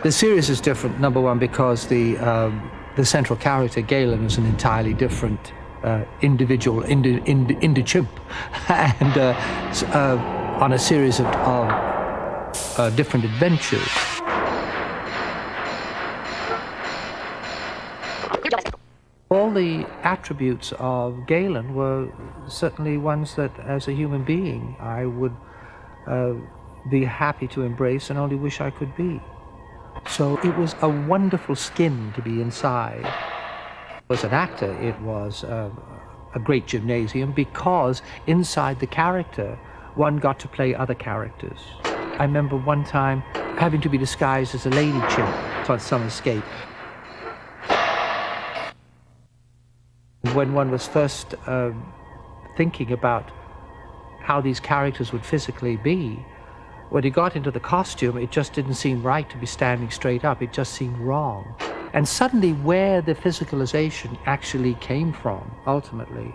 The series is different, number one, because the central character, Galen, is an entirely different individual, chimp, and on a series of different adventures. All the attributes of Galen were certainly ones that, as a human being, I would be happy to embrace and only wish I could be. So it was a wonderful skin to be inside. As an actor, it was a great gymnasium because inside the character, one got to play other characters. I remember one time having to be disguised as a lady chimp on some escape. When one was first thinking about how these characters would physically be, when he got into the costume, it just didn't seem right to be standing straight up. It just seemed wrong. And suddenly where the physicalization actually came from, ultimately,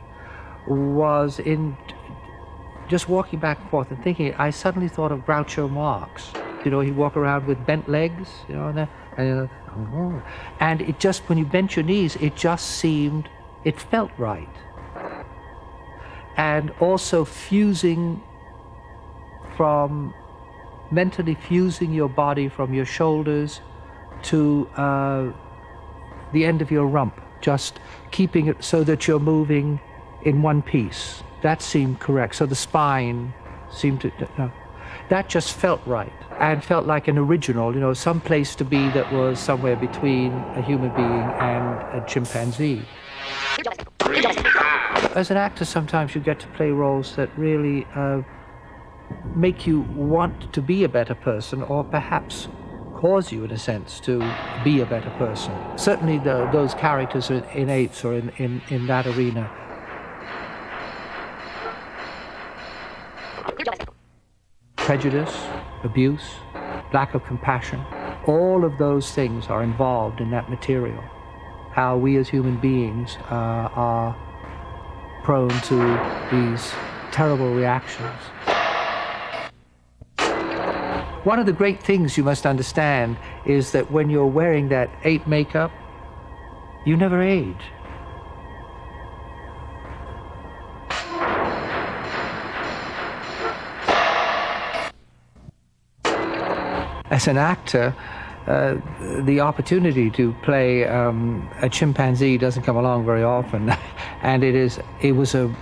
was in just walking back and forth and thinking. I suddenly thought of Groucho Marx. You know, he'd walk around with bent legs, you know, and it just, when you bent your knees, it just seemed, it felt right. And also mentally fusing your body from your shoulders to the end of your rump, just keeping it so that you're moving in one piece. That seemed correct. So the spine seemed to, that just felt right and felt like an original, you know, some place to be that was somewhere between a human being and a chimpanzee. As an actor, sometimes you get to play roles that really make you want to be a better person, or perhaps cause you, in a sense, to be a better person. Certainly those characters in Apes or in that arena. Prejudice, abuse, lack of compassion, all of those things are involved in that material. How we as human beings are prone to these terrible reactions. One of the great things you must understand is that when you're wearing that ape makeup, you never age. As an actor, the opportunity to play a chimpanzee doesn't come along very often, and it was a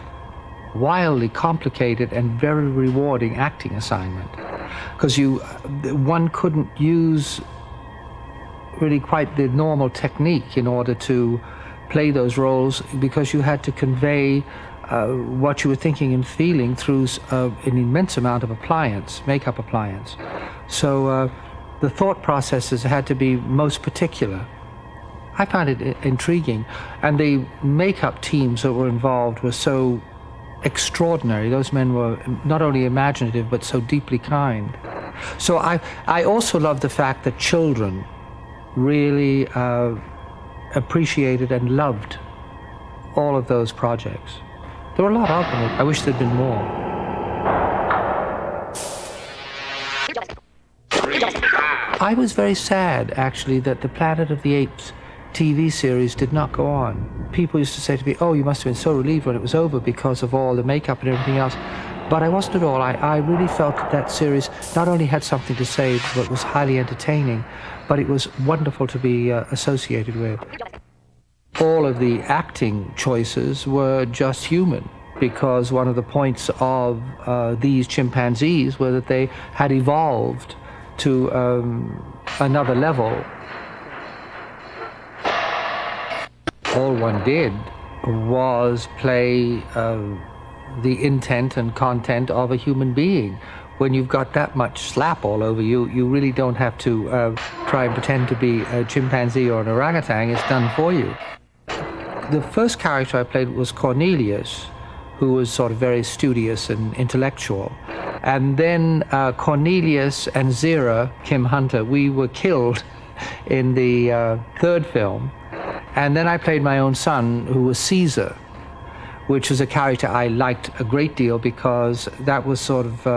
wildly complicated and very rewarding acting assignment, because one couldn't use really quite the normal technique in order to play those roles, because you had to convey what you were thinking and feeling through an immense amount of makeup appliance. So the thought processes had to be most particular. I found it intriguing, and the makeup teams that were involved were so extraordinary. Those men were not only imaginative, but so deeply kind. So I also love the fact that children really appreciated and loved all of those projects. There were a lot of them. I wish there'd been more. I was very sad, actually, that the Planet of the Apes TV series did not go on. People used to say to me, oh, you must have been so relieved when it was over because of all the makeup and everything else. But I wasn't at all. I really felt that series not only had something to say, but was highly entertaining, but it was wonderful to be associated with. All of the acting choices were just human, because one of the points of these chimpanzees were that they had evolved to another level. All one did was play the intent and content of a human being. When you've got that much slap all over you, you really don't have to try and pretend to be a chimpanzee or an orangutan. It's done for you. The first character I played was Cornelius, who was sort of very studious and intellectual. And then Cornelius and Zira, Kim Hunter, we were killed in the third film. And then I played my own son, who was Caesar, which was a character I liked a great deal, because that was sort of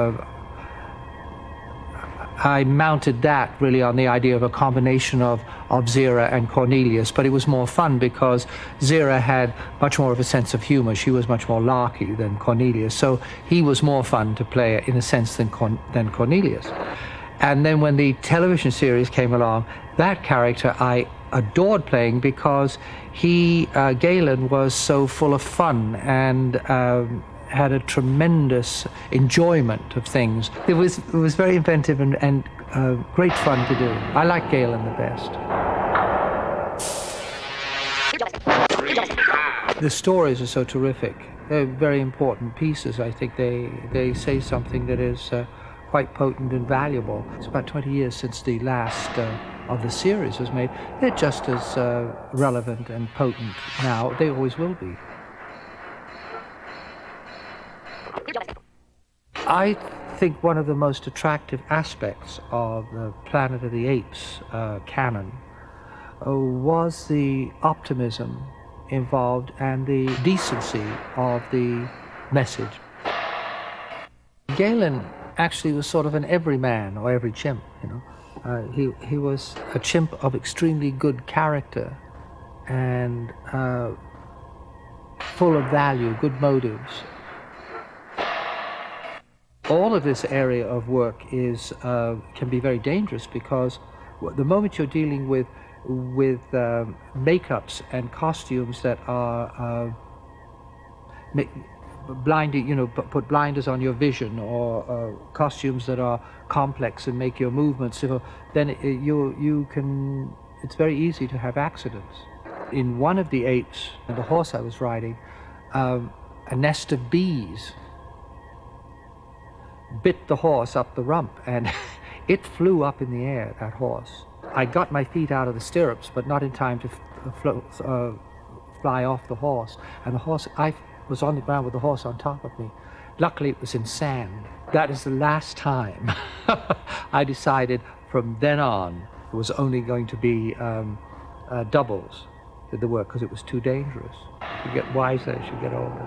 I mounted that really on the idea of a combination of Zira and Cornelius, but it was more fun because Zira had much more of a sense of humor. She was much more larky than Cornelius, so he was more fun to play in a sense than Cornelius. And then when the television series came along, that character I adored playing because Galen was so full of fun and had a tremendous enjoyment of things. It was very inventive and great fun to do. I like Galen the best. The stories are so terrific. They're very important pieces. I think they say something that is quite potent and valuable. It's about 20 years since the last of the series was made. They're just as relevant and potent now. They always will be. I think one of the most attractive aspects of the Planet of the Apes canon was the optimism involved and the decency of the message. Galen actually was sort of an everyman or every chimp, you know. He was a chimp of extremely good character and full of value, good motives. All of this area of work is can be very dangerous because the moment you're dealing with makeups and costumes that are blinding, you know, put blinders on your vision, or costumes that are complex and make your movements, then it's very easy to have accidents. In one of the apes, the horse I was riding, a nest of bees bit the horse up the rump, and it flew up in the air, that horse. I got my feet out of the stirrups, but not in time to fly off the horse. And the horse, I was on the ground with the horse on top of me. Luckily, it was in sand. That is the last time I decided from then on it was only going to be doubles did the work, because it was too dangerous. You get wiser as you get older.